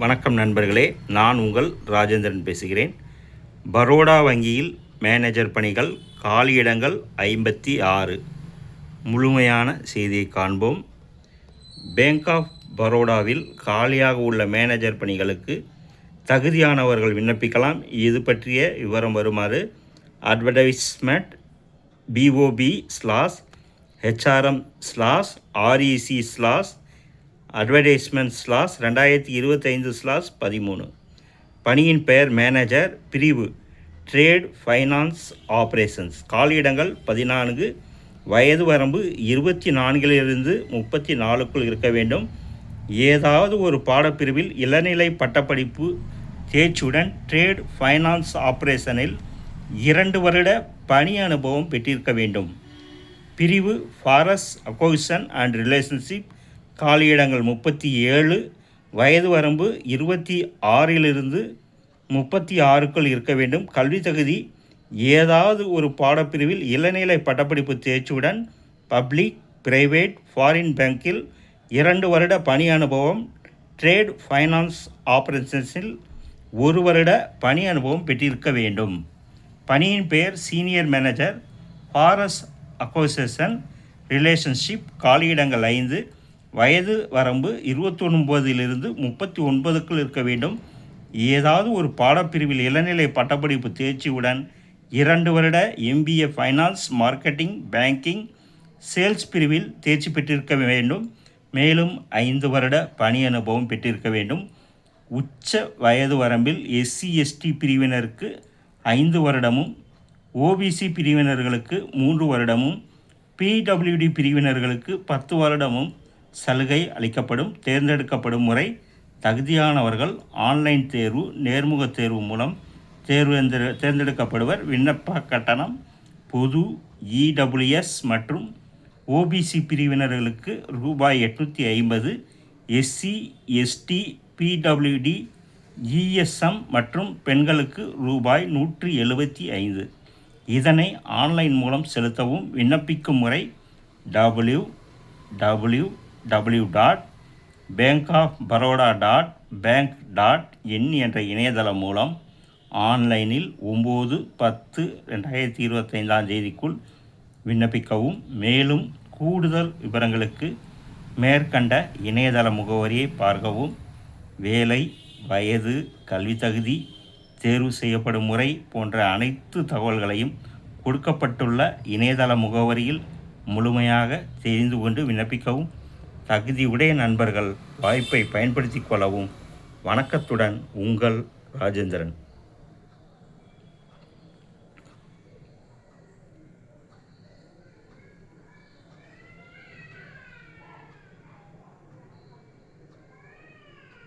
வணக்கம் நண்பர்களே, நான் உங்கள் ராஜேந்திரன் பேசுகிறேன். பரோடா வங்கியில் மேனேஜர் பணிகள் காலியிடங்கள் 56. முழுமையான செய்தியை காண்போம். பேங்க் ஆஃப் பரோடாவில் காலியாக உள்ள மேனேஜர் பணிகளுக்கு தகுதியானவர்கள் விண்ணப்பிக்கலாம். இது பற்றிய விவரம் வருமாறு advertisement bob/hrm/advertisement/2025/13. பணியின் பெயர் மேனேஜர், பிரிவு ட்ரேட் ஃபைனான்ஸ் ஆப்ரேஷன்ஸ், காலியிடங்கள் 14, வயது வரம்பு 24 34க்குள் இருக்க வேண்டும். ஏதாவது ஒரு பாடப்பிரிவில் இளநிலை பட்டப்படிப்பு தேர்ச்சியுடன் ட்ரேட் ஃபைனான்ஸ் ஆப்ரேஷனில் 2 வருட பணி அனுபவம் பெற்றிருக்க வேண்டும். பிரிவு ஃபாரஸ்ட் அக்விசிஷன் அண்ட் ரிலேஷன்ஷிப், காலியிடங்கள் 37, வயது வரம்பு 26 36க்குள் இருக்க வேண்டும். கல்வி தகுதி ஏதாவது ஒரு பாடப்பிரிவில் இளநிலை பட்டப்படிப்பு தேர்ச்சியுடன் பப்ளிக், பிரைவேட், ஃபாரின் பேங்கில் 2 வருட பணி அனுபவம், ட்ரேட் ஃபைனான்ஸ் ஆப்ரேஷன்ஸில் 1 வருட பணி அனுபவம் பெற்றிருக்க வேண்டும். பணியின் பெயர் senior manager, forest acquisition relationship, காலியிடங்கள் 5, வயது வரம்பு 29 39க்குள் இருக்க வேண்டும். ஏதாவது ஒரு பாடப்பிரிவில் இளநிலை பட்டப்படிப்பு தேர்ச்சியுடன் 2 வருட MBA finance, marketing, banking, sales பிரிவில் தேர்ச்சி பெற்றிருக்க வேண்டும். மேலும் 5 வருட பணி அனுபவம் பெற்றிருக்க வேண்டும். உச்ச வயது வரம்பில் SC/ST பிரிவினருக்கு 5 வருடமும், OBC பிரிவினர்களுக்கு 3 வருடமும், PWD பிரிவினர்களுக்கு 10 வருடமும் சலுகை அளிக்கப்படும். தேர்ந்தெடுக்கப்படும் முறை: தகுதியானவர்கள் ஆன்லைன் தேர்வு, நேர்முக தேர்வு மூலம் தேர்ந்தெடுக்கப்படுவர். விண்ணப்ப கட்டணம் பொது, EWS மற்றும் OBC பிரிவினர்களுக்கு ரூபாய் 850, SC/ST, PWD, ESM மற்றும் பெண்களுக்கு ரூபாய் 175. இதனை ஆன்லைன் மூலம் செலுத்தவும். விண்ணப்பிக்கும் முறை: www.bankofbaroda.bank.in என்ற இணையதளம் மூலம் ஆன்லைனில் 9/10/2025 விண்ணப்பிக்கவும். மேலும் கூடுதல் விவரங்களுக்கு மேற்கண்ட இணையதள முகவரியை பார்க்கவும். வேலை, வயது, கல்வி தகுதி, தேர்வு செய்யப்படும் முறை போன்ற அனைத்து தகவல்களையும் கொடுக்கப்பட்டுள்ள இணையதள முகவரியில் முழுமையாக தெரிந்து கொண்டு விண்ணப்பிக்கவும். தகுதியுடைய நண்பர்கள் வாய்ப்பை பயன்படுத்தி கொள்ளவும். வணக்கத்துடன், உங்கள் ராஜேந்திரன்.